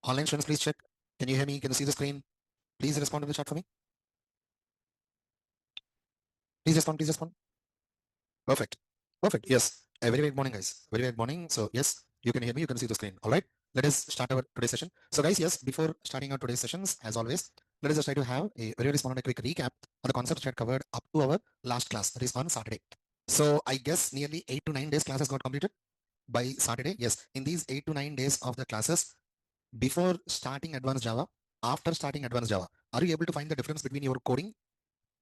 Online students, please check. Can you hear me? Can you see the screen? Please respond to the chat for me. Please respond. Please respond. Perfect. Perfect. Yes. A very, very good morning, guys. Very, very good morning. So, yes, you can hear me. You can see the screen. All right. Let us start our today's session. So, guys, yes, before starting our today's sessions, as always, let us just try to have a very, very small and a quick recap on the concepts that covered up to our last class, that is on Saturday. So, I guess nearly 8 to 9 days classes got completed by Saturday. Yes. In these 8 to 9 days of the classes, before starting advanced Java, after starting advanced Java, are you able to find the difference between your coding?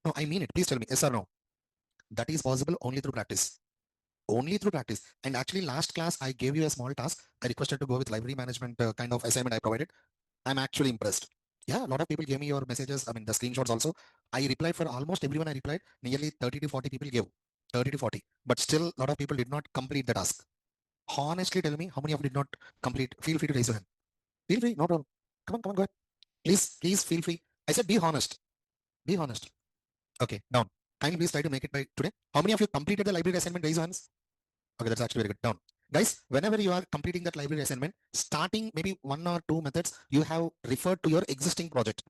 No, I mean it. Please tell me, yes or no. That is possible only through practice. Only through practice. And actually, last class, I gave you a small task. I requested to go with library management kind of assignment I provided. I'm actually impressed. Yeah, a lot of people gave me your messages. I mean, the screenshots also. I replied for almost everyone I replied. Nearly 30 to 40 people gave. 30 to 40. But still, a lot of people did not complete the task. Honestly, tell me how many of you did not complete. Feel free to raise your hand. Feel free, no problem. Come on, go ahead. Please feel free. I said be honest. Be honest. Okay, down. Kindly please try to make it by today. How many of you completed the library assignment? Raise your hands. Okay, that's actually very good. Down. Guys, whenever you are completing that library assignment, starting maybe one or two methods, you have referred to your existing project.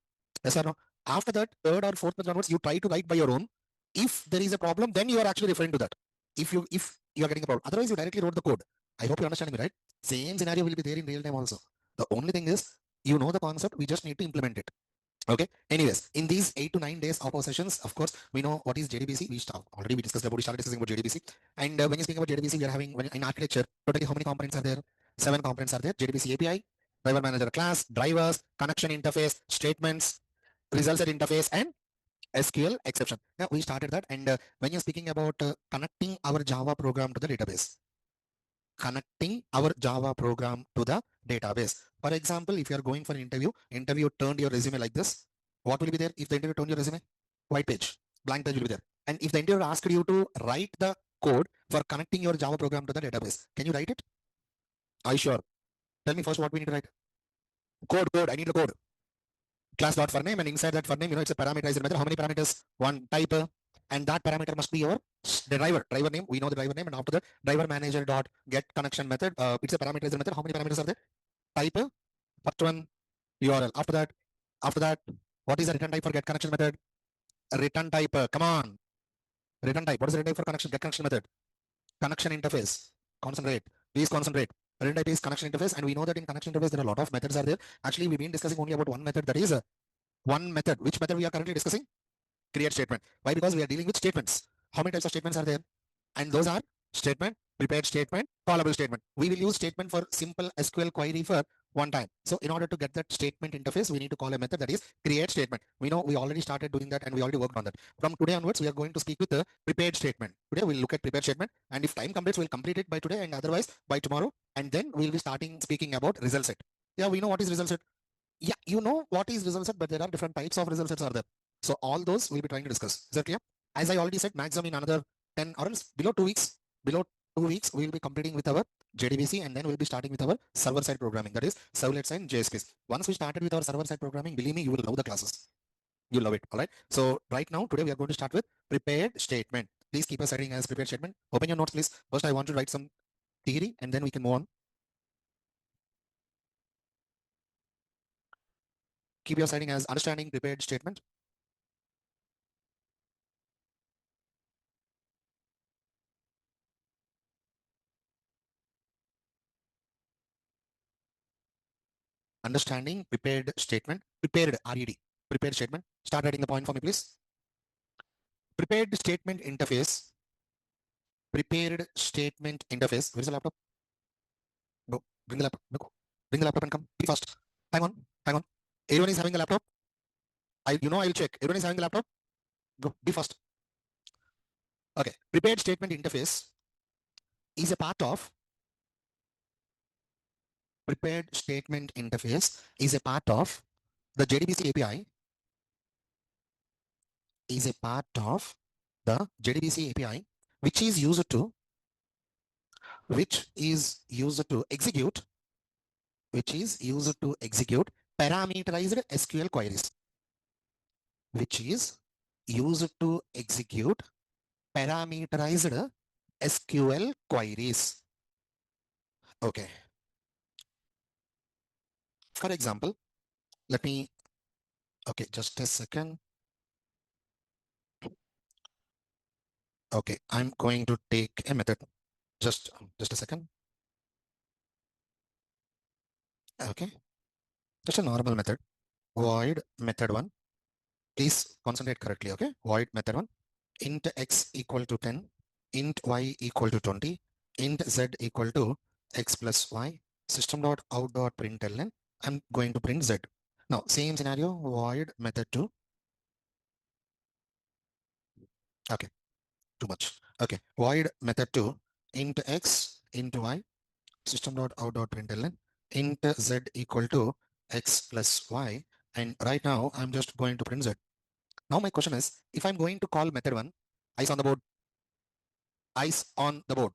Yes or no? After that, third or fourth method onwards, you try to write by your own. If there is a problem, then you are actually referring to that. If you are getting a problem. Otherwise, you directly wrote the code. I hope you understand me, right? Same scenario will be there in real time also. The only thing is, you know the concept, we just need to implement it. Okay. Anyways, in these 8 to 9 days of our sessions, of course, we know what is JDBC. We started discussing about JDBC. And when you speak about JDBC, we are having in architecture, totally how many components are there? 7 components are there. JDBC API, driver manager class, drivers, connection interface, statements, results set interface, and SQL exception. Now we started that. And when you're speaking about connecting our Java program to the database, connecting our Java program to the database. For example, if you are going for an interview turned your resume like this, what will be there if the interview turned your resume? White page, blank page will be there. And if the interviewer asked you to write the code for connecting your Java program to the database, can you write it? Are you sure? Tell me first what we need to write. Code. I need the code. Class dot for name, and inside that for name, it's a parameterized method. How many parameters? One type, and that parameter must be your driver name. We know the driver name, and after that, driver manager dot get connection method. It's a parameterized method. How many parameters are there? Type, first one, URL. After that, what is the return type for get connection method? Return type. Come on, return type. What is the return type for connection get connection method? Connection interface. Concentrate. Please concentrate. Return type is connection interface, and we know that in connection interface there are a lot of methods are there. Actually, we've been discussing only about one method. That is one method. Which method we are currently discussing? Create statement. Why? Because we are dealing with statements. How many types of statements are there? And those are statement, prepared statement, callable statement. We will use statement for simple SQL query for one time. So in order to get that statement interface, we need to call a method that is create statement. We know we already started doing that and we already worked on that. From today onwards, we are going to speak with the prepared statement. Today we'll look at prepared statement, and if time completes, we'll complete it by today, and otherwise by tomorrow. And then we'll be starting speaking about result set. Yeah, we know what is result set. Yeah, you know what is result set, but there are different types of result sets are there. So all those we'll be trying to discuss. Is that clear? As I already said, maximum in another 10 or else below 2 weeks, we'll be completing with our JDBC, and then we'll be starting with our server-side programming, that is servlets and JSPs. Once we started with our server-side programming, believe me, you will love the classes. You'll love it. All right. So right now, today we are going to start with prepared statement. Please keep us heading as prepared statement. Open your notes, please. First, I want to write some theory, and then we can move on. Keep your citing as understanding prepared statement. Understanding prepared statement. Prepared RED. Prepared statement. Start writing the point for me, please. Prepared statement interface. Prepared statement interface. Where's the laptop? Go. Bring the laptop. Go. Bring the laptop and come. Be fast. Hang on. Hang on. Everyone is having the laptop. I'll check. Everyone is having the laptop. Go. Be fast. Okay. Prepared statement interface is a part of prepared statement interface is a part of the JDBC API is a part of the JDBC API which is used to execute parameterized SQL queries, which is used to execute parameterized SQL queries. Okay. For example, let me, okay, just a second. Okay, I'm going to take a method. Just a second. Okay, just a normal method. Void method one. Please concentrate correctly. Okay, void method one. Int x equal to 10, int y equal to 20, int z equal to x plus y. System dot out dot println. I'm going to print z. Now, same scenario. Void method two. Okay, too much. Okay, void method two. Int x, int y. System dot out dot println. Int z equal to x plus y. And right now, I'm just going to print z. Now my question is, if I'm going to call method one, ice on the board, ice on the board.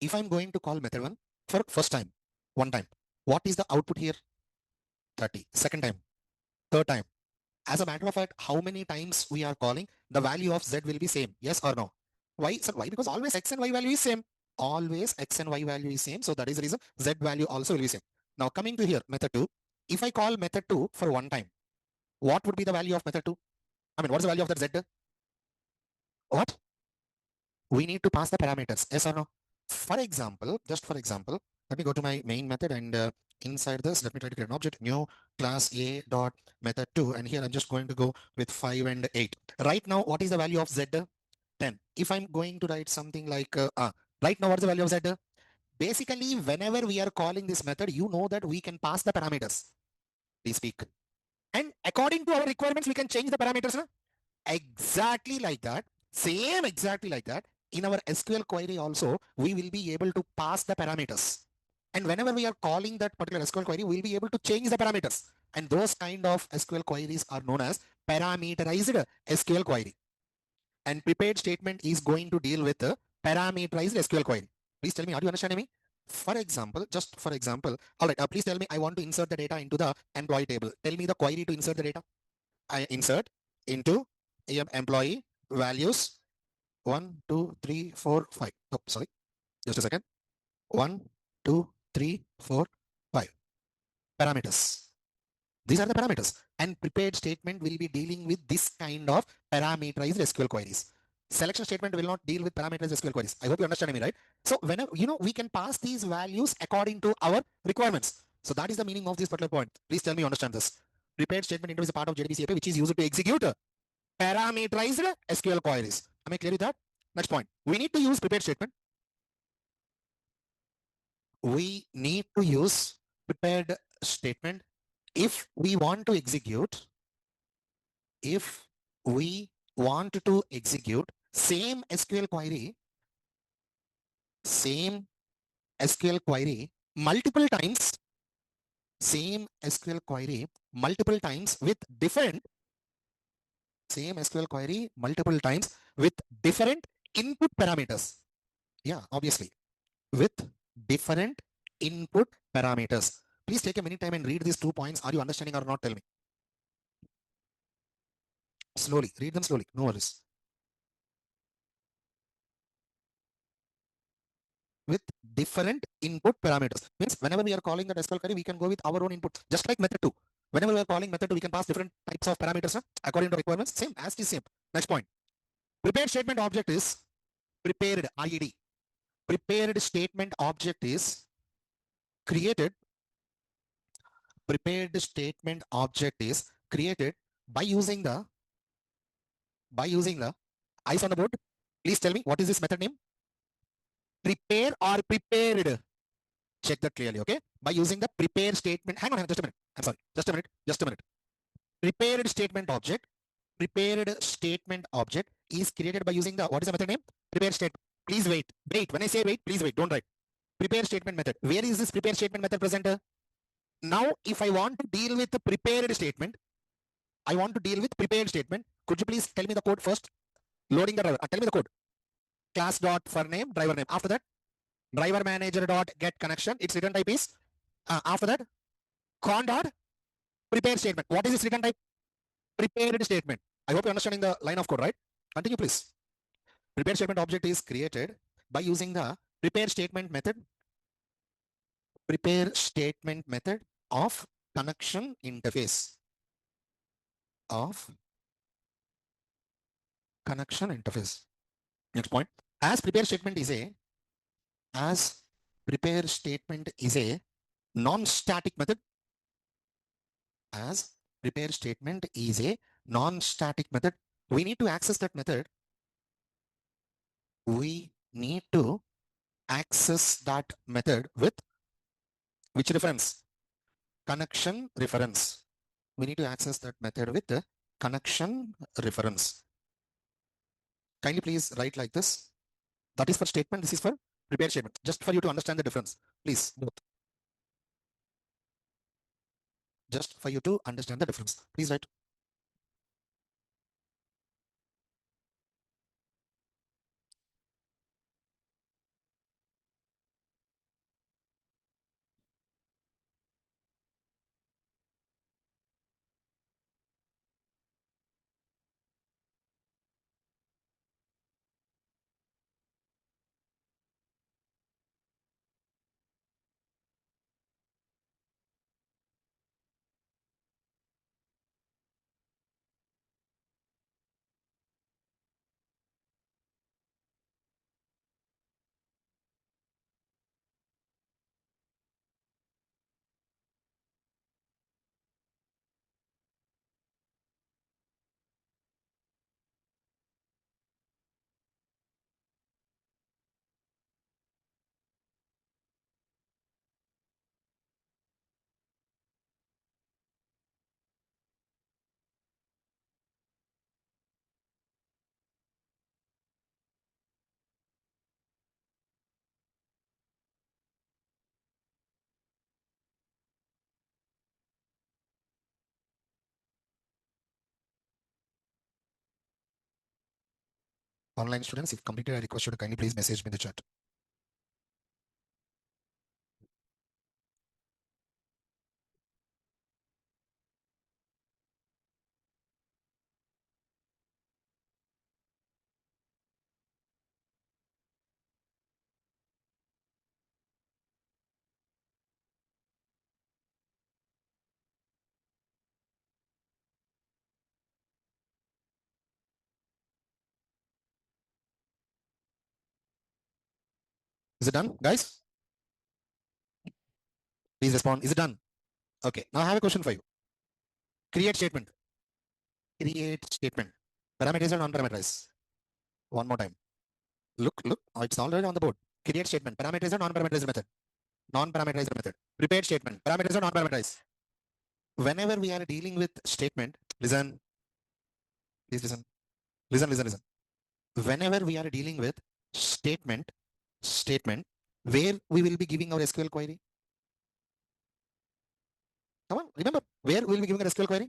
If I'm going to call method one for first time, one time, what is the output here? 30. Second time, third time. As a matter of fact, how many times we are calling, the value of z will be same. Yes or no? Why? Sir, why? Because always x and y value is same. Always x and y value is same. So that is the reason z value also will be same. Now coming to here, method two. If I call method two for one time, what would be the value of method two? I mean, what's the value of that z? What? We need to pass the parameters. Yes or no? For example, just for example, let me go to my main method and inside this, let me try to create an object, new class A dot method 2. And here I'm just going to go with 5 and 8. Right now, what is the value of Z? 10. If I'm going to write something like, right now, what's the value of Z? Basically, whenever we are calling this method, you know that we can pass the parameters. Please speak. And according to our requirements, we can change the parameters. No? Exactly like that. Same exactly like that. In our SQL query also, we will be able to pass the parameters. And whenever we are calling that particular SQL query, we'll be able to change the parameters. And those kind of SQL queries are known as parameterized SQL query. And prepared statement is going to deal with the parameterized SQL query. Please tell me, are you understanding me? For example, just for example, all right, please tell me, I want to insert the data into the employee table. Tell me the query to insert the data. I insert into employee values 1, 2, 3, 4, 5. Oh, sorry, just a second. 1, 2, 3, 4, 5. Parameters. These are the parameters. And prepared statement will be dealing with this kind of parameterized SQL queries. Selection statement will not deal with parameterized SQL queries. I hope you understand me, right? So whenever, we can pass these values according to our requirements. So that is the meaning of this particular point. Please tell me you understand this. Prepared statement interface is a part of JDBC API, which is used to execute parameterized SQL queries. Am I clear with that? Next point. We need to use prepared statement. We need to use prepared statement if we want to execute, same SQL query, multiple times, same SQL query multiple times with different, same SQL query multiple times with different input parameters. Yeah, obviously, with different input parameters. Please take a minute time and read these 2 points. Are you understanding or not? Tell me. Slowly, read them slowly. No worries. With different input parameters. Means whenever we are calling that SQL query, we can go with our own input. Just like method 2. Whenever we are calling method 2, we can pass different types of parameters according to requirements. Same, as is same. Next point. Prepared statement object is prepared IED. Prepared statement object is created. Prepared statement object is created by using the ice on the board. Please tell me, what is this method name? Prepare or prepared? Check that clearly, okay? By using the prepare statement. Hang on, just a minute. I'm sorry. Just a minute. Prepared statement object. Prepared statement object is created by using the, what is the method name? Prepare state. Please wait. Wait. When I say wait, please wait. Don't write. Prepare statement method. Where is this prepare statement method present? Now, if I want to deal with the prepared statement, could you please tell me the code first? Loading the driver. Tell me the code. Class dot for name, driver name. After that, driver manager dot get connection. Its return type is, after that, con dot prepare statement. What is this return type? Prepared statement. I hope you're understanding the line of code, right? Continue, please. Prepare statement object is created by using the prepare statement method. Prepare statement method of connection interface. Of connection interface. Next point. As prepare statement is a as prepare statement is a non-static method. As prepare statement is a non-static method. We need to access that method. We need to access that method with which reference? Connection reference. We need to access that method with the connection reference. Kindly please write like this. That is for statement. This is for prepare statement. Just for you to understand the difference. Please, both. Just for you to understand the difference. Please write. Online students, if completed, I request you to kindly please message me in the chat. Is it done, guys? Please respond. Is it done? Okay. Now I have a question for you. Create statement. Create statement. Parameterize or non-parameterize? One more time. Look. Oh, it's already on the board. Create statement. Parameterize or non-parameterize method? Non-parameterized method. Prepared statement. Parameterize or non-parameterized? Whenever we are dealing with statement, listen. Please listen. Listen. Whenever we are dealing with statement, where we will be giving our SQL query. Come on, remember, where we will be giving our SQL query?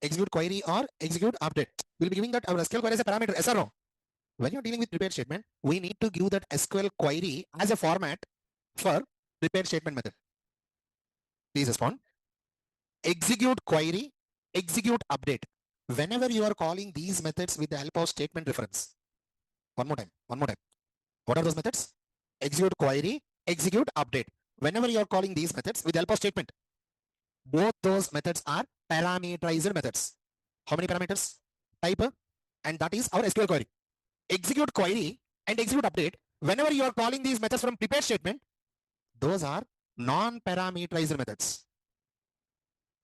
Execute query or execute update. We'll be giving that our SQL query as a parameter, yes or no? When you're dealing with prepared statement, we need to give that SQL query as a format for prepared statement method. Please respond. Execute query, execute update. Whenever you are calling these methods with the help of statement reference. One more time. What are those methods? Execute query, execute update. Whenever you are calling these methods with the help of statement, both those methods are parameterized methods. How many parameters? Type, and that is our SQL query. Execute query and execute update. Whenever you are calling these methods from prepared statement, those are non-parameterized methods.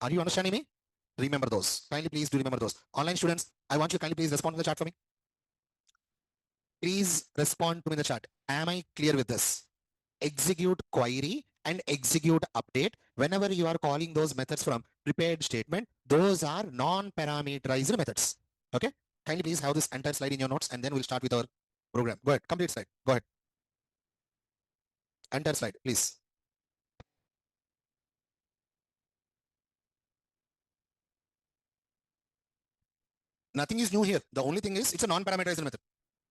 Are you understanding me? Remember those. Kindly please do remember those. Online students, I want you to kindly please respond to the chat for me. Please respond to me in the chat. Am I clear with this? Execute query and execute update. Whenever you are calling those methods from prepared statement, those are non-parameterized methods. Okay? Kindly please have this entire slide in your notes and then we'll start with our program. Go ahead. Complete slide. Go ahead. Entire slide, please. Nothing is new here. The only thing is it's a non-parameterized method.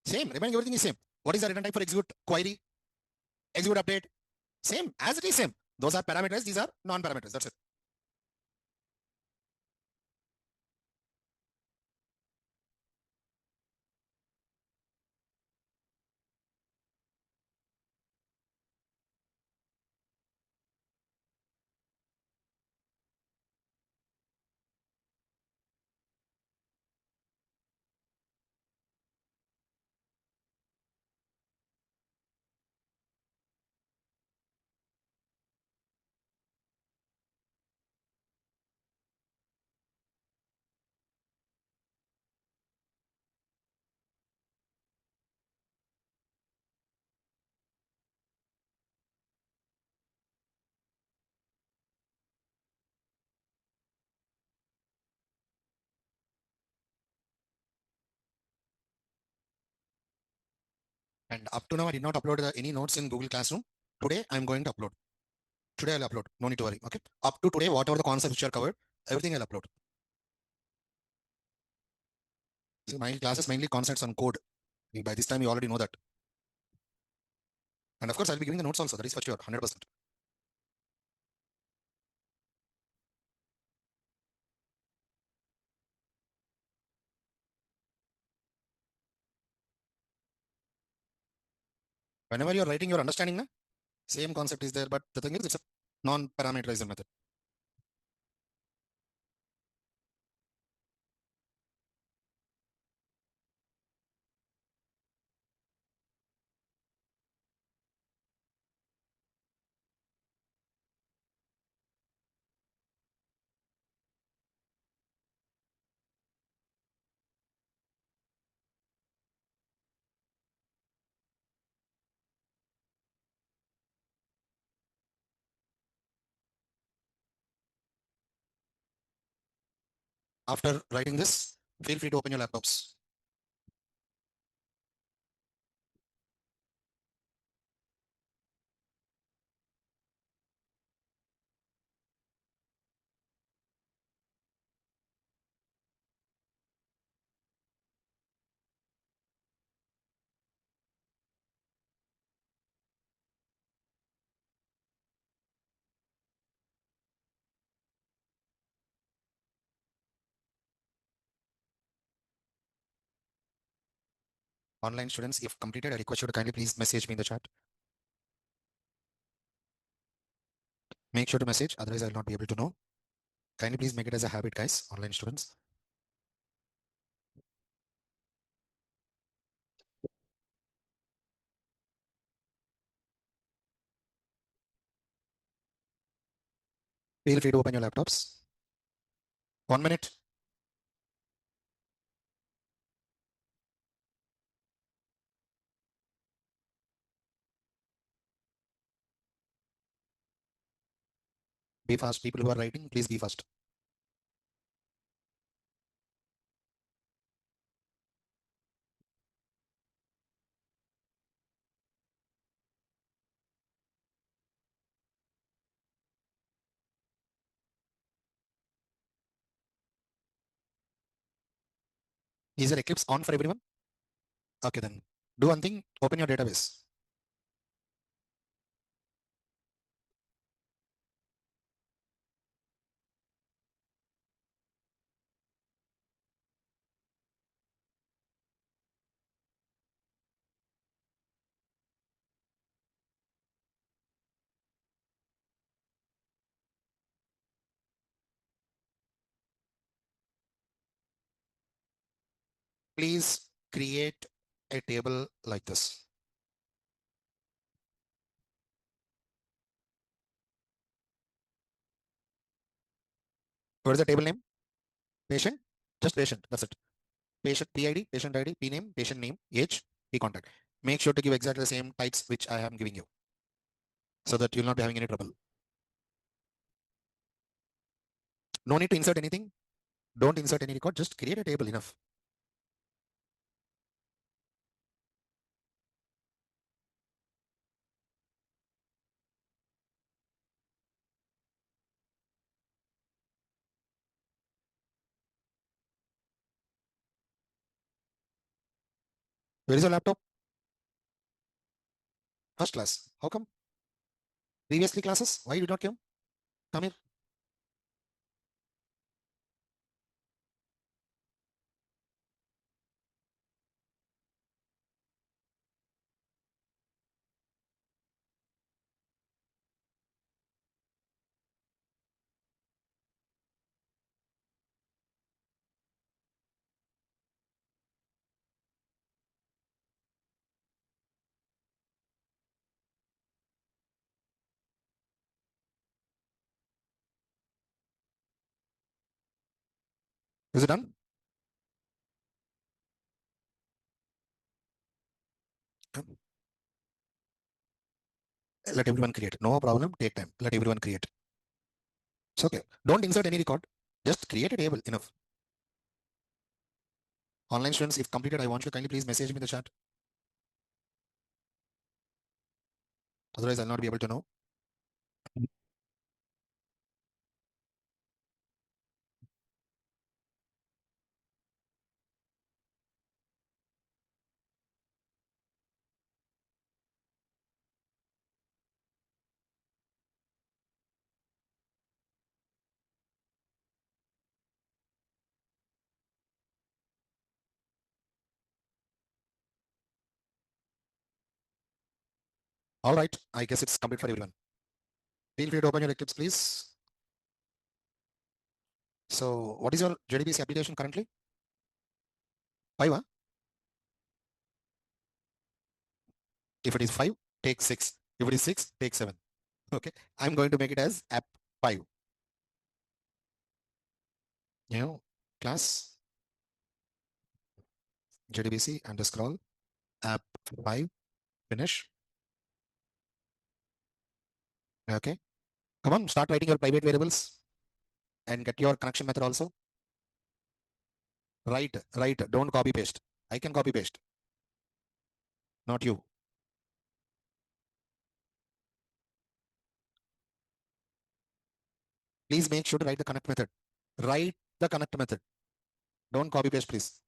Same. Remaining everything is same. What is the return type for execute query? Execute update? Same. As it is same. Those are parameters. These are non-parameters. That's it. And up to now, I did not upload any notes in Google Classroom. Today, I'm going to upload. Today, I'll upload. No need to worry. Okay. Up to today, whatever the concepts which are covered, everything I'll upload. So my class is mainly concepts on code. By this time, you already know that. And of course, I'll be giving the notes also. That is for sure, 100%. Whenever you're writing, you're understanding, na? Same concept is there, but the thing is, it's a non-parameterized method. After writing this, feel free to open your laptops. Online students, if completed, I request you to kindly please message me in the chat. Make sure to message, otherwise I'll not be able to know. Kindly please make it as a habit, guys, online students. Feel free to open your laptops. 1 minute. Be fast. People who are writing, please be fast. Is there Eclipse on for everyone? Okay, then do one thing, open your database. Please create a table like this. What is the table name? Patient, just patient, that's it. Patient PID, patient ID, P name, patient name, age, P contact. Make sure to give exactly the same types which I am giving you so that you'll not be having any trouble. No need to insert anything. Don't insert any record, just create a table enough. Where is your laptop? First class. How come? Previously classes? Why you did not come? Come here. Is it done? Come. Let everyone create. No problem. Take time. Let everyone create. It's okay. Don't insert any record. Just create a table. Enough. Online students, if completed, I want you to kindly please message me in the chat. Otherwise, I'll not be able to know. All right. I guess it's complete for everyone. Feel free to open your Eclipse, please. So, what is your JDBC application currently? 5, huh? If it is 5, take 6. If it is 6, take 7. Okay. I'm going to make it as app 5. Class JDBC underscore app 5. Finish. Okay. Come on, start writing your private variables and get your connection method also. Write. Don't copy paste. I can copy paste, not you. Please make sure to write the connect method. Write the connect method. Don't copy paste, please.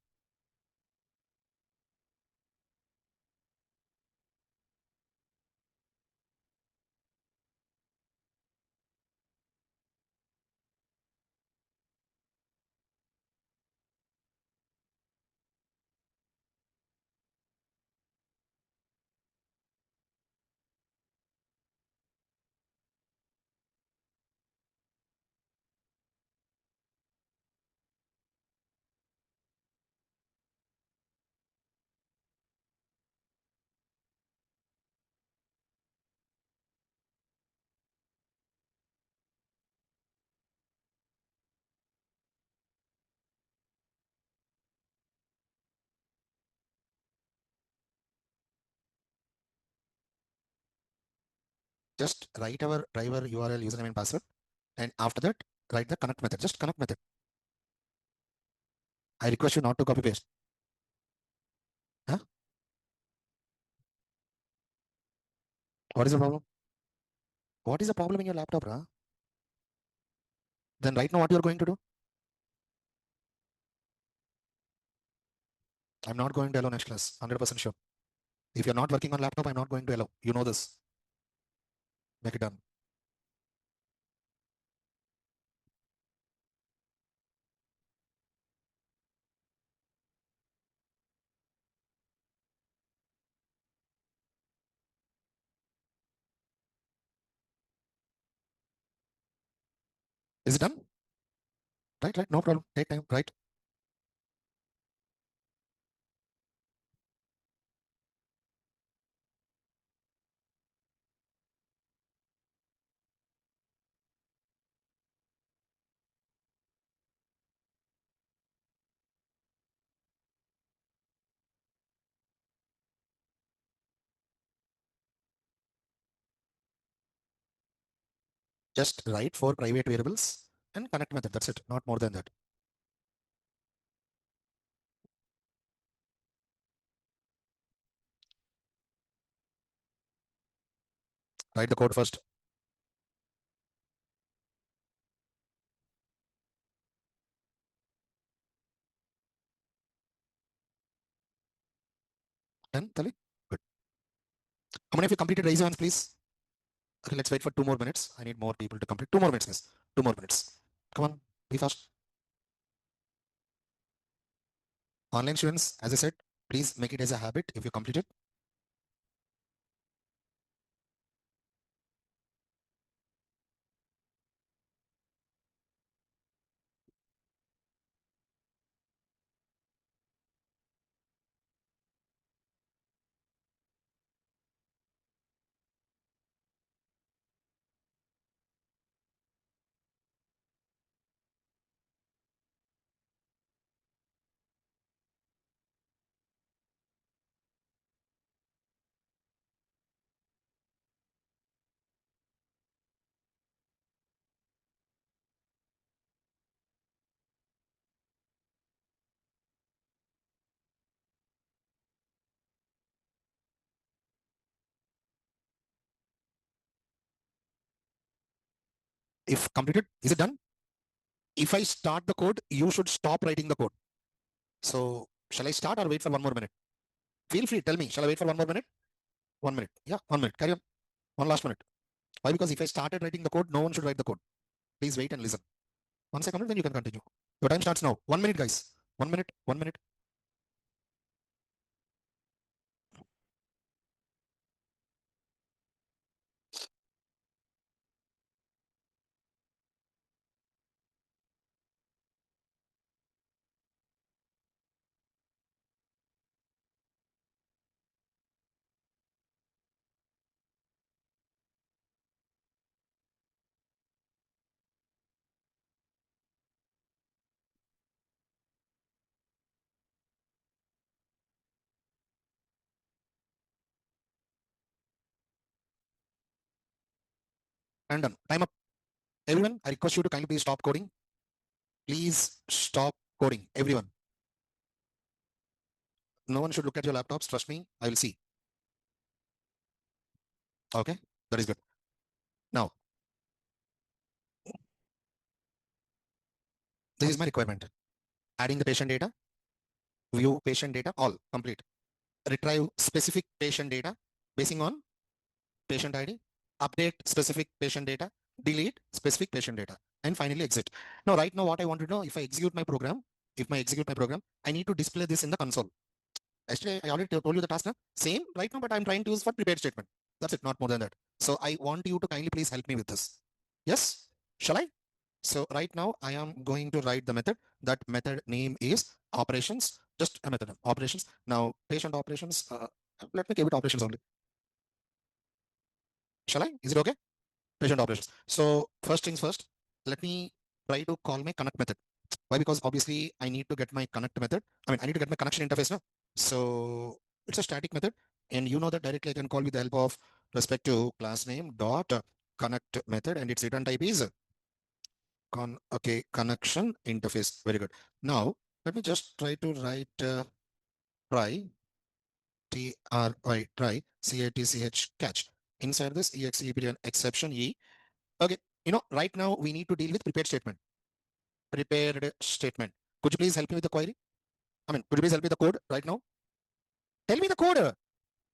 Just write our driver URL, username and password. And after that, write the connect method. Just connect method. I request you not to copy paste. Huh? What is the problem? What is the problem in your laptop, Ra? Then right now what you are going to do? I'm not going to allow next class. 100% sure. If you're not working on laptop, I'm not going to allow. You know this. Make it done. Is it done? Right. No problem. Take time. Right. Just write for private variables and connect method. That's it. Not more than that. Write the code first. Done, Tali? Good. How many of you completed raise your hands, please? Okay, let's wait for 2 more minutes. I need more people to complete. 2 more minutes, miss. 2 more minutes. Come on, be fast. Online students, as I said, please make it as a habit if you complete it. If completed, is it done? If I start the code, you should stop writing the code. So shall I start or wait for 1 more minute? Feel free, tell me. Shall I wait for 1 more minute? 1 minute. Yeah, 1 minute. Carry on. One last minute. Why? Because if I started writing the code, no one should write the code. Please wait and listen. Once I complete, then you can continue. Your time starts now. 1 minute, guys. 1 minute. 1 minute. And done. Time up. Everyone, I request you to kindly please stop coding. Please stop coding. Everyone. No one should look at your laptops. Trust me. I will see. Okay. That is good. Now, this is my requirement. Adding the patient data, view patient data, all complete. Retrieve specific patient data basing on patient ID, update specific patient data, delete specific patient data, and finally exit. Now, right now, what I want to know, if I execute my program, I need to display this in the console. Actually, I already told you the task now. Same right now, but I'm trying to use for prepared statement. That's it, not more than that. So I want you to kindly please help me with this. Yes? Shall I? So right now I am going to write the method. That method name is operations. Just a method operations. Now patient operations. Let me give it operations only. Shall I? Is it okay? Patient operations. So first things first. Let me try to call my connect method. Why? Because obviously I need to get my connect method. I need to get my connection interface now. So it's a static method, and you know that directly I can call with the help of respect to class name dot connect method, and its return type is okay, connection interface. Very good. Now let me just try to write try try catch catch inside this exception exception e. Okay, right now we need to deal with prepared statement. Prepared statement. Could you please help me with the query? Could you please help me with the code right now? Tell me the code.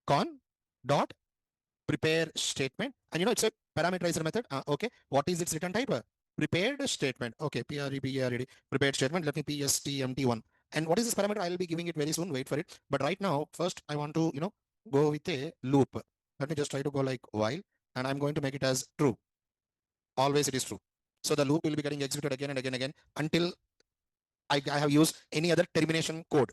Con dot prepare statement, and it's a parameterizer method. Okay, what is its return type? Prepared statement. Okay, prepared statement. Let me pstmt1. And what is this parameter? I'll be giving it very soon. Wait for it. But right now, first I want to go with a loop. Let me just try to go like while, and I'm going to make it as true. Always it is true. So the loop will be getting executed again and again and again until I have used any other termination code.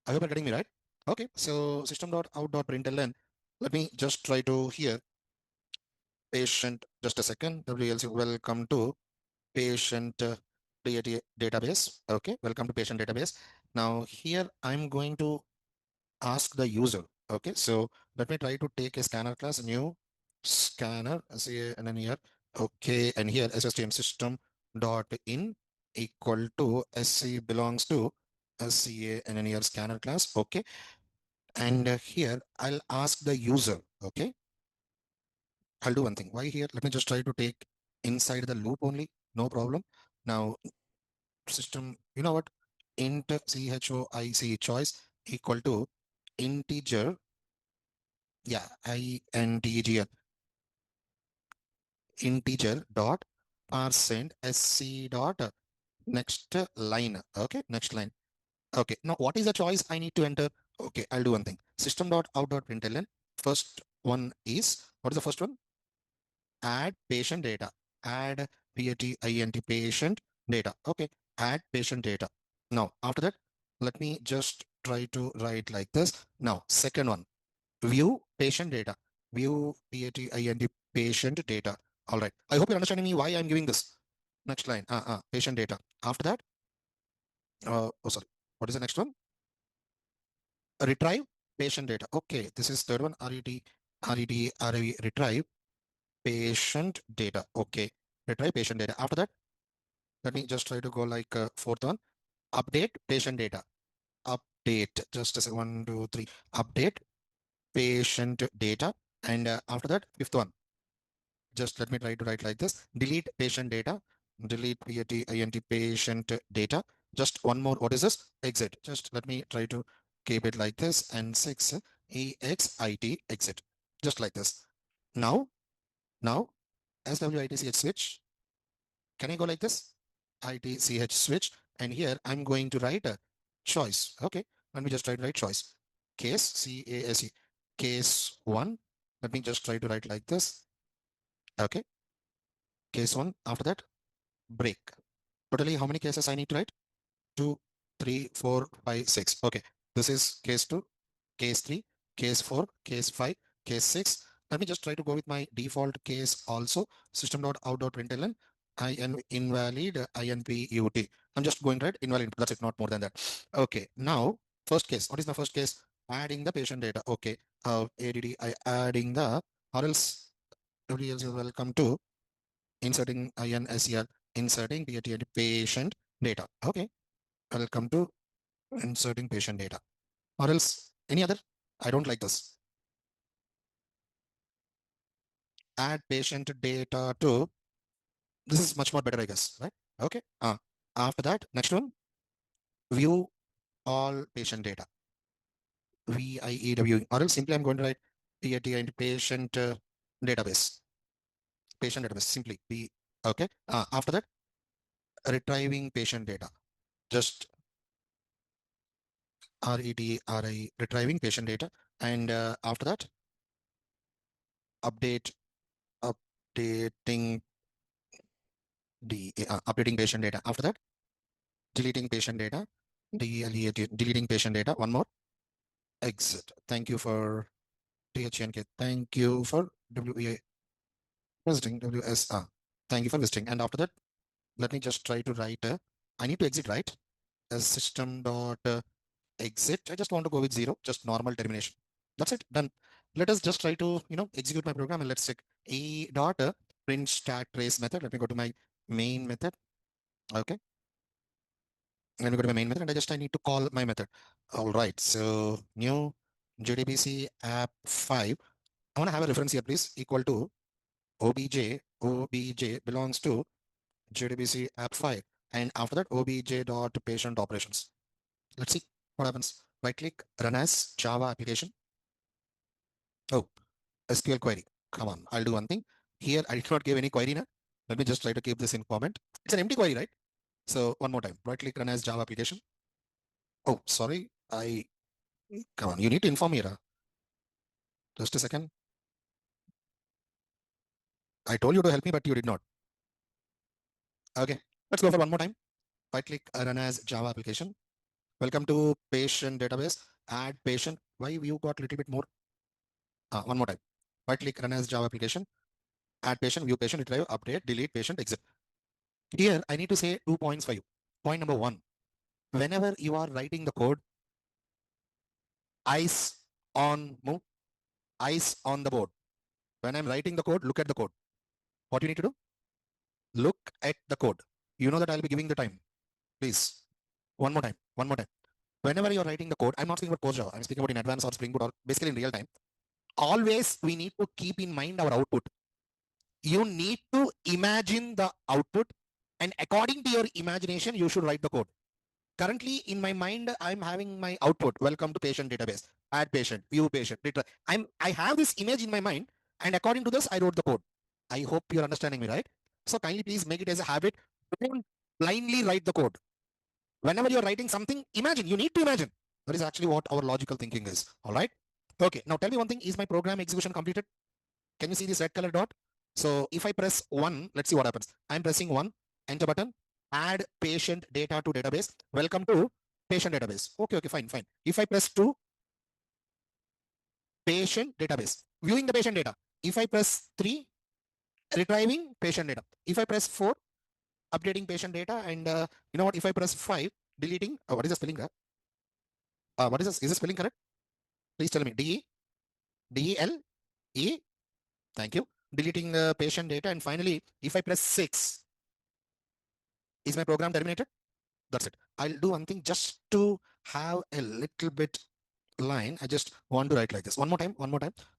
I hope you're getting me right. Okay, so system.out.println. Let me just try to here patient, just a second, WLC, welcome to patient database. Okay, welcome to patient database. Now here I'm going to ask the user. Okay, so let me try to take a scanner class, new scanner, and then here. Okay, and here SSTM system dot in equal to SC belongs to SCA and then here scanner class. Okay, and here I'll ask the user. Okay, I'll do one thing. Why here? Let me just try to take inside the loop only. No problem. Now system, you know what? Int choic choice equal to integer. Yeah, integer dot percent sc dot next line. Okay, next line. Okay, now what is the choice I need to enter? Okay, I'll do one thing. System dot out dot println. First one is, what is the first one? Add patient data. Add patient data. Okay, add patient data. Now, after that, let me just try to write like this. Now, second one, view patient data. View patient data. All right. I hope you're understanding me why I'm giving this. Next line, patient data. After that, oh, sorry. What is the next one? Retrieve patient data. Okay, this is third one, retrieve patient data. Okay, retrieve patient data. After that, let me just try to go like fourth one, update patient data. Update, just a second, 1, 2, 3, update patient data. And after that, fifth one, just let me try to write like this. Delete patient data. Delete PATINT patient data. Just one more. What is this? Exit. Just let me try to keep it like this. And 6 EXIT exit. Just like this. Now SWITCH switch. Can I go like this? ITCH switch. And here I'm going to write a choice. Okay. Let me just try to write choice. Case CASE. Case 1. Let me just try to write like this. Okay. Case 1. After that, break. Totally, how many cases I need to write? 2, 3, 4, 5, 6. Okay. This is case 2, case 3, case 4, case 5, case 6. Let me just try to go with my default case also. System.out.println in invalid INPUT. I'm just going to write invalid. That's it, not more than that. Okay. Now, first case. What is the first case? Adding the patient data. Okay. ADD, I adding the, or else everybody else is welcome to inserting INSER, inserting patient data. Okay. Welcome to inserting patient data. Or else any other? I don't like this. Add patient data to, this is much more better, I guess, right? Okay. After that, next one, view all patient data. VIEW. Or else simply I'm going to write PAT patient database. Patient database, simply P. Okay. After that, retrieving patient data. Just RETRI, retrieving patient data. And after that, updating updating patient data. After that, deleting patient data. Deleting patient data. One more. Exit. Thank you for THNK. Thank you for WEA visiting. WSR. Thank you for visiting. And after that, let me just try to write. I need to exit, right? As system dot exit. I just want to go with 0. Just normal termination. That's it. Done. Let us just try to execute my program, and let's check a dot print stack trace method. Let me go to my main method. Okay. Let me go to my main method, and I need to call my method. All right. So new JDBC app 5. I want to have a reference here, please. Equal to obj. Obj belongs to JDBC app 5. And after that, obj dot patient operations. Let's see what happens. Right click, run as Java application. Oh, SQL query. Come on, I'll do one thing. Here, I did not give any query now. Let me just try to keep this in comment. It's an empty query, right? So one more time. Right click, run as Java application. Oh, sorry. Come on, you need to inform me. Just a second. I told you to help me, but you did not. Okay, let's go for one more time. Right click, run as Java application. Welcome to patient database. Add patient. Why you got a little bit more? One more time. Right click, run as Java application. Add patient, view patient, retrieve, update, delete patient, exit. Here, I need to say 2 points for you. Point number 1. Whenever you are writing the code, eyes on move, eyes on the board. When I'm writing the code, look at the code. What you need to do? Look at the code. You know that I'll be giving the time. Please. One more time. One more time. Whenever you're writing the code, I'm not speaking about Core Java. I'm speaking about in advance or Spring Boot or basically in real time. Always we need to keep in mind our output. You need to imagine the output, and according to your imagination, you should write the code. Currently in my mind, I'm having my output. Welcome to patient database. Add patient, view patient. I have this image in my mind, and according to this, I wrote the code. I hope you're understanding me, right? So kindly please make it as a habit. Don't blindly write the code. Whenever you're writing something, imagine. You need to imagine. That is actually what our logical thinking is. All right. Okay. Now tell me one thing. Is my program execution completed? Can you see this red color dot? So if I press 1, let's see what happens. I'm pressing 1, enter button, add patient data to database. Welcome to patient database. Okay, fine, fine. If I press 2, patient database, viewing the patient data. If I press 3, retrieving patient data. If I press 4, updating patient data. And you know what? If I press 5, deleting. What is the spelling? What is this? Is the spelling correct? Please tell me. DELE. Thank you. Deleting the patient data. And finally, if I press 6, is my program terminated? That's it. I'll do one thing just to have a little bit line. I just want to write like this. One more time.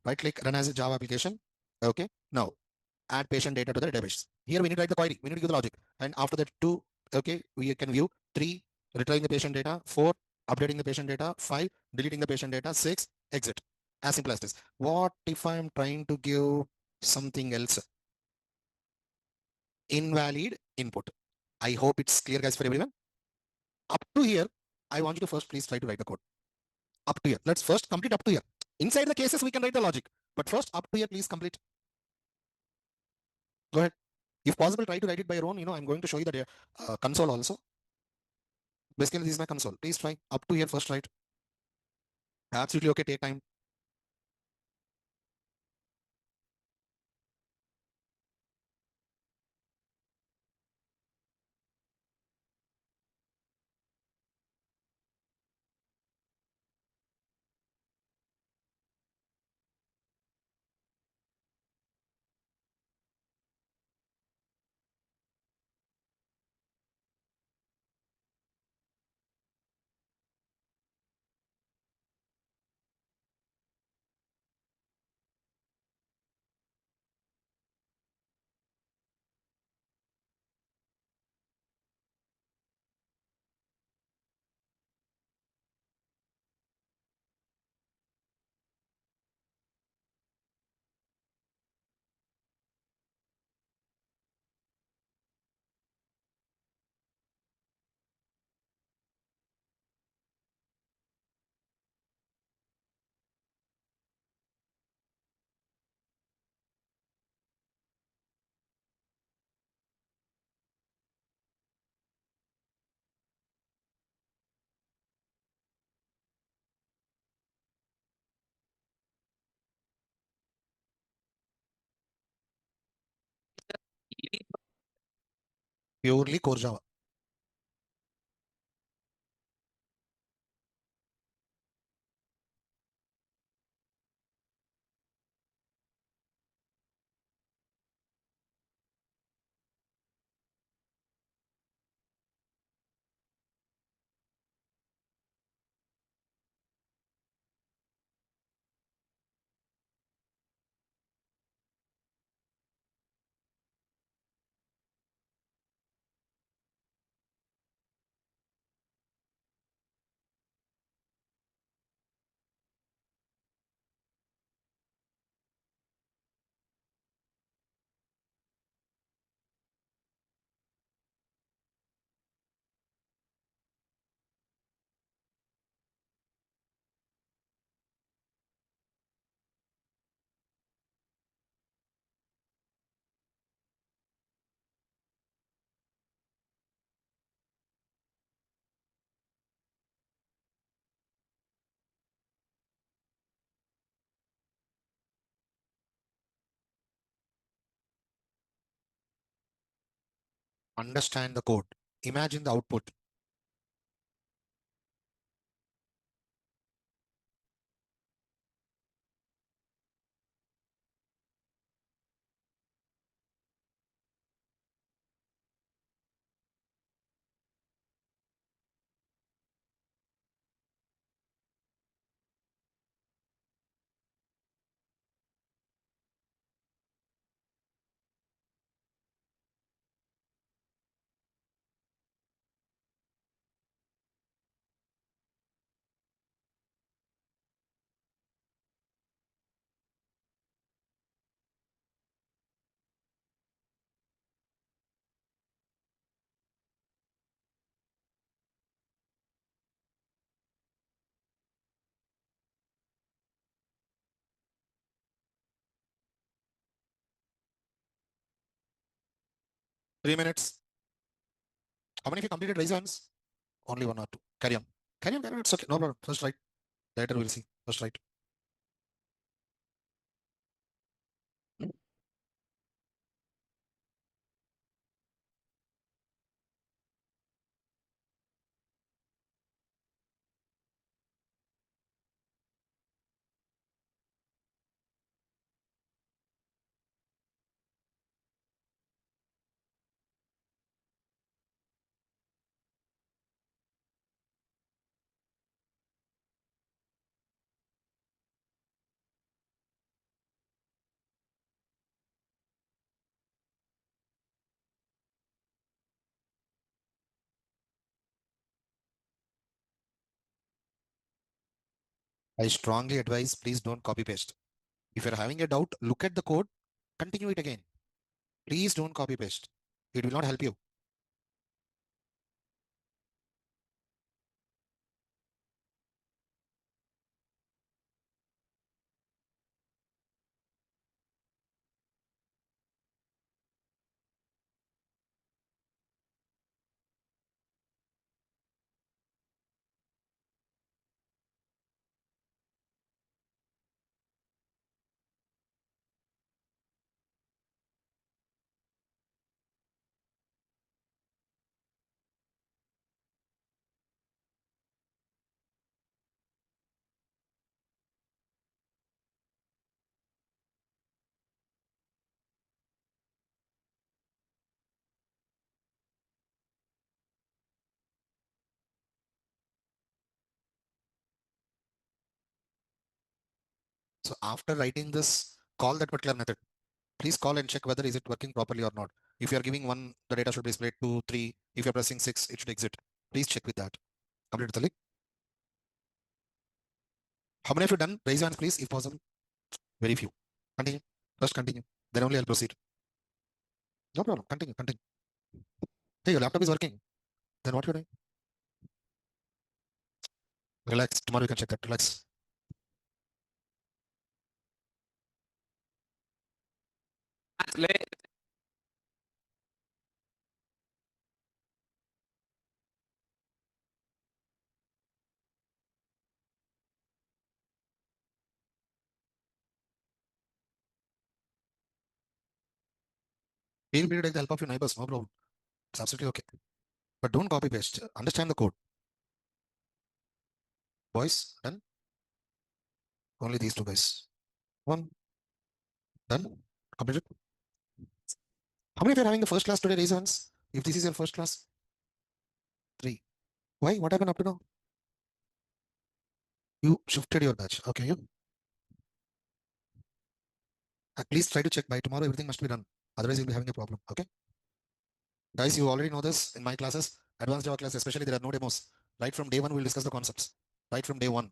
Right click, run as a Java application. Okay. Now, add patient data to the database. Here we need to write the query. We need to give the logic. And after that, two, okay, we can view. Three, retrieving the patient data. Four, updating the patient data. Five, deleting the patient data. Six, exit. As simple as this. What if I'm trying to give something else? Invalid input. I hope it's clear, guys, for everyone. Up to here, I want you to first please try to write the code. Up to here. Let's first complete up to here. Inside the cases, we can write the logic. But first, up to here, please complete. Go ahead. If possible, try to write it by your own. I'm going to show you the console also. Basically, this is my console. Please try up to here first, right? Absolutely okay. Take time. Purely core Java. Understand the code. Imagine the output. 3 minutes. How many of you completed raise hands? Only one or two. Carry on. Carry on, carry on. It's okay. No problem. First right. Later we'll see. First right. I strongly advise, please don't copy paste. If you're having a doubt, look at the code, continue it again. Please don't copy paste. It will not help you. So after writing this, call that particular method. Please call and check whether is it working properly or not. If you are giving 1, the data should be displayed, 2, 3. If you're pressing 6, it should exit. Please check with that. Complete the link. How many of you done? Raise your hands, please, if possible. Very few. Continue. First continue. Then only I'll proceed. No problem. Continue. Continue. Hey, your laptop is working. Then what you're doing? Relax. Tomorrow you can check that. Relax. Feel free to take the help of your neighbors. No problem. It's absolutely okay. But don't copy paste. Understand the code. Boys, done? Only these two guys. One, done? Completed? How many of you are having the first class today? Raise your hands. If this is your first class. 3. Why? What happened up to now? You shifted your batch. Okay. Please try to check by tomorrow. Everything must be done. Otherwise, you'll be having a problem. Okay. Guys, you already know this in my classes. Advanced Java class, especially, there are no demos. Right from day one, we'll discuss the concepts. Right from day one.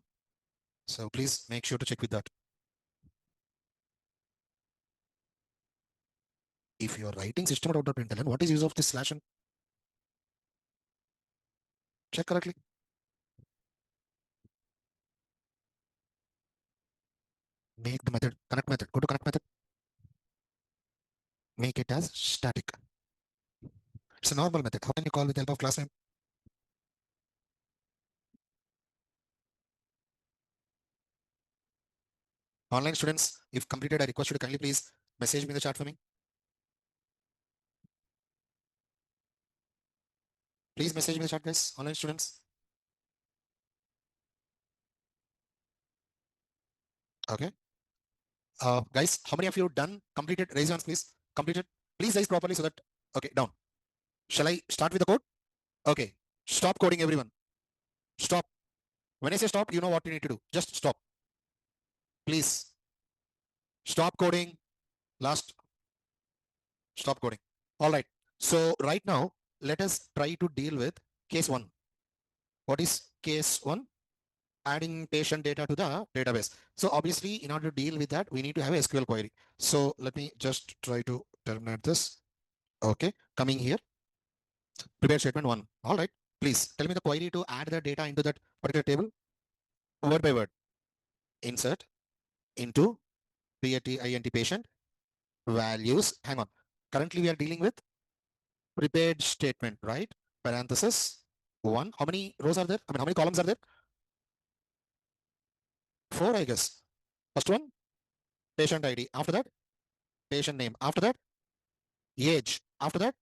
So please make sure to check with that. If you're writing system.out.println, what is use of this slash and check correctly? Make the method, connect method. Go to connect method. Make it as static. It's a normal method. How can you call with the help of class name? Online students, if completed, I request you to kindly please message me in the chat for me. Please message me in the chat, guys. Online students. Okay. Guys, how many of you done, completed? Raise your hands, please. Completed. Please raise properly so that, okay, down. Shall I start with the code? Okay. Stop coding, everyone. Stop. When I say stop, you know what you need to do. Just stop. Please. Stop coding. Last. Stop coding. All right. So right now, let us try to deal with case 1. What is case 1? Adding patient data to the database. So obviously, in order to deal with that, we need to have a SQL query. So let me just try to terminate this. Okay. Coming here. Prepare statement 1. All right. Please tell me the query to add the data into that particular table. Word by word. Insert into PAT patient values. Hang on. Currently, we are dealing with prepared statement, right? Parenthesis 1. How many rows are there? I mean, how many columns are there? 4, I guess. First one, patient ID. After that, patient name. After that, age. After that,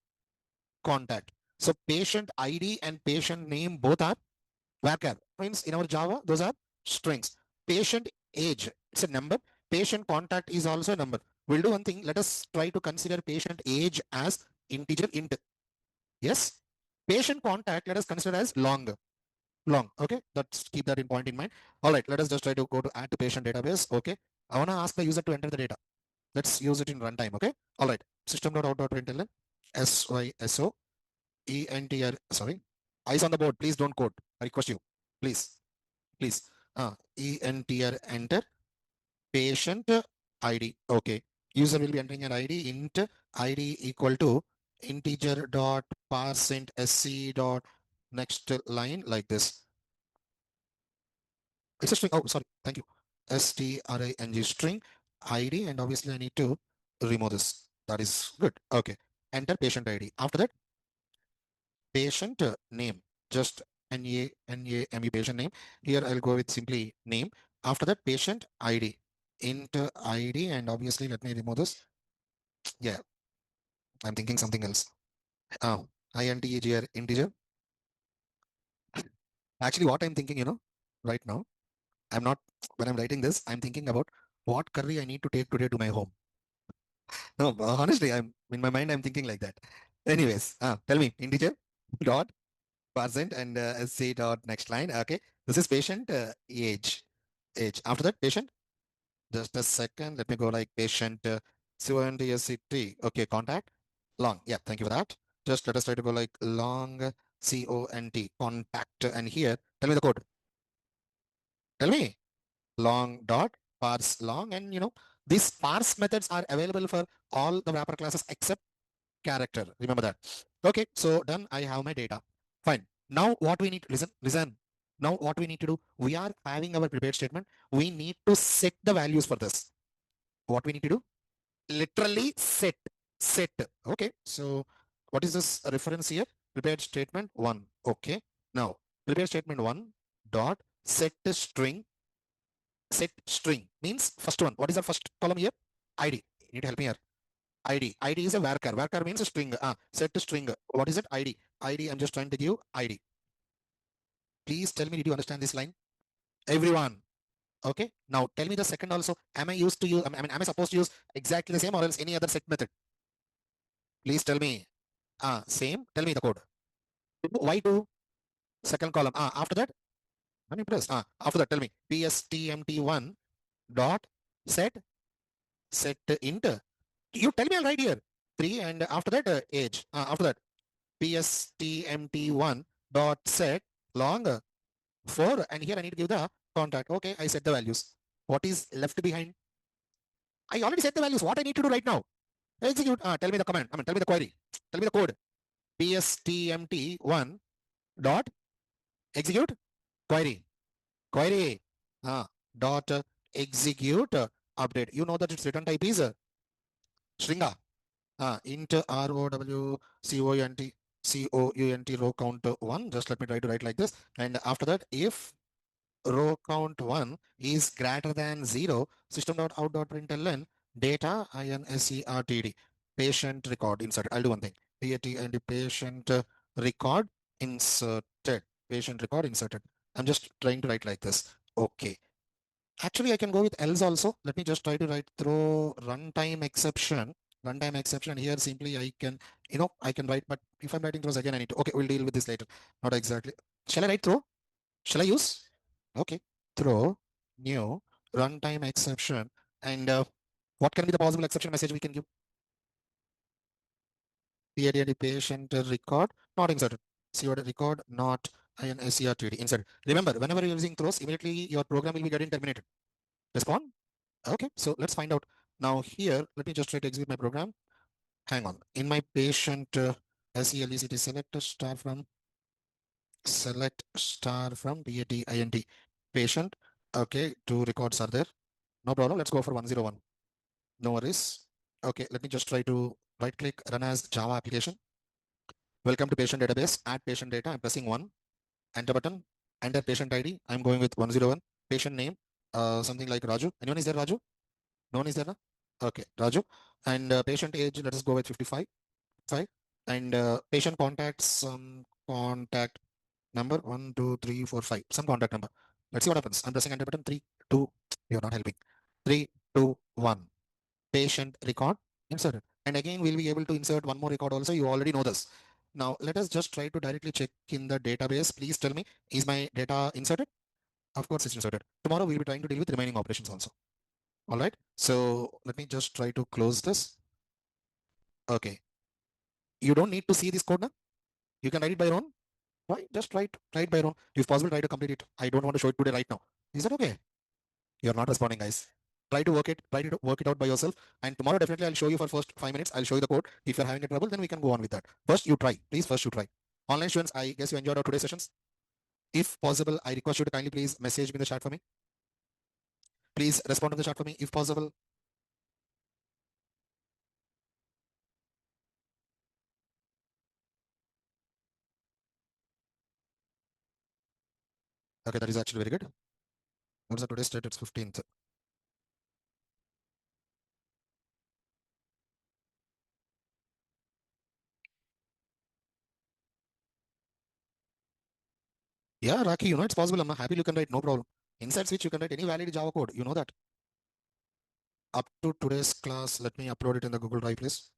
contact. So patient ID and patient name both are varchar. Means in our Java, those are strings. Patient age, it's a number. Patient contact is also a number. We'll do one thing. Let us try to consider patient age as integer int. Yes. Patient contact, let us consider as long. Okay, let's keep that in point in mind. All right, let us just try to go to add to patient database. Okay, I want to ask the user to enter the data. Let's use it in runtime. Okay, all right. System.out.println syso entr. Sorry, eyes on the board. Please don't code. I request you. Please, please. ENTR, enter patient ID. Okay. User will be entering an ID, int ID equal to integer dot parseInt sc dot next line like this. It's a string. Oh, sorry. Thank you. string string ID, and obviously I need to remove this. That is good. Okay. Enter patient ID. After that, patient name. Just NAME patient name. Here I'll go with simply name. After that, patient ID. Int ID, and obviously let me remove this. Yeah, I'm thinking something else. Oh, INTEGR integer. Actually, what I'm thinking, right now, I'm not, when I'm writing this, I'm thinking about what curry I need to take today to my home. No, honestly, I'm in my mind, I'm thinking like that. Anyways, tell me, integer dot percent and sc dot next line. Okay, this is patient age. After that, patient. Just a second. Let me go like patient CONTSCT. Okay, contact long. Yeah, thank you for that. Just let us try to go like long contact, and here tell me the code. Tell me long dot parse long, and these parse methods are available for all the wrapper classes except character. Remember that. Okay, so done. I have my data. Fine. Now what we need, listen. Now what we need to do, we are having our prepared statement. We need to set the values for this. What we need to do? Literally set. Okay, so what is this reference here? Prepared statement one. Okay. Now prepared statement one dot set string means first one. What is the first column here? ID. You need to help me here. ID. ID is a varchar. Varchar means a string. Set string. What is it? ID. ID. I'm just trying to give ID. Please tell me, did you understand this line? Everyone. Okay. Now tell me the second also. Am I used to use? Am I supposed to use exactly the same or else any other set method? Please tell me. Same. Tell me the code. Why two? Second column. After that, let me press. After that, tell me. PSTMT1 dot set int. You tell me, I'll write here. 3, and after that age. After that, PSTMT1 dot set long 4, and here I need to give the contact. Okay, I set the values. What is left behind? I already set the values. What I need to do right now? Execute. Tell me the command. Tell me the query. Tell me the code. PSTMT1 dot execute query. Query. Dot execute update. You know that its return type is stringa. Int ROWCOUNT row count 1. Just let me try to write like this. And after that, if row count 1 is greater than 0, system.out.println data INSERTD patient record inserted. I'll do one thing. PAT and patient record inserted. Patient record inserted. I'm just trying to write like this. Okay. Actually, I can go with else also. Let me just try to write through runtime exception. Runtime exception here simply I can, I can write, but if I'm writing throws again, I need to. Okay, we'll deal with this later. Not exactly. Shall I write through? Shall I use? Okay. Throw new runtime exception. And what can be the possible exception message we can give? PAD patient record not inserted. COD record not INSERTD inserted. Remember, whenever you're using throws, immediately your program will be getting terminated. Respond. Okay, so let's find out. Now here, let me just try to execute my program. Hang on. In my patient SELECT select star from PATINT patient. Okay, 2 records are there. No problem. Let's go for 101. No worries. Okay, let me just try to right click, run as Java application. Welcome to patient database. Add patient data. I'm pressing 1. Enter button. Enter patient ID. I'm going with 101. Patient name. Something like Raju. Anyone is there, Raju? No one is there, na? Okay, Raju. And patient age, let us go with 55. 5. And patient contacts, contact number 1, 2, 3, 4, 5. Some contact number. Let's see what happens. I'm pressing enter button. 3, 2. You're not helping. 3, 2, 1. Patient record inserted. And again, we'll be able to insert one more record also. You already know this. Now, let us just try to directly check in the database. Please tell me, is my data inserted? Of course, it's inserted. Tomorrow, we'll be trying to deal with remaining operations also. All right. So let me just try to close this. Okay. You don't need to see this code now. You can write it by your own. Right? Just write it by your own. If possible, try to complete it. I don't want to show it today right now. Is that okay? You're not responding, guys. Try to work it out by yourself. And tomorrow, definitely, I'll show you for first 5 minutes. I'll show you the code. If you're having a trouble, then we can go on with that. First, you try. Please, first you try. Online students, I guess you enjoyed our today's sessions. If possible, I request you to kindly please message me in the chat for me. Please respond to the chat for me if possible. Okay, that is actually very good. What's the today's date? It's 15th. Yeah, Raki, you know it's possible. I'm happy you can write, no problem. Inside switch, you can write any valid Java code. You know that. Up to today's class, let me upload it in the Google Drive, please.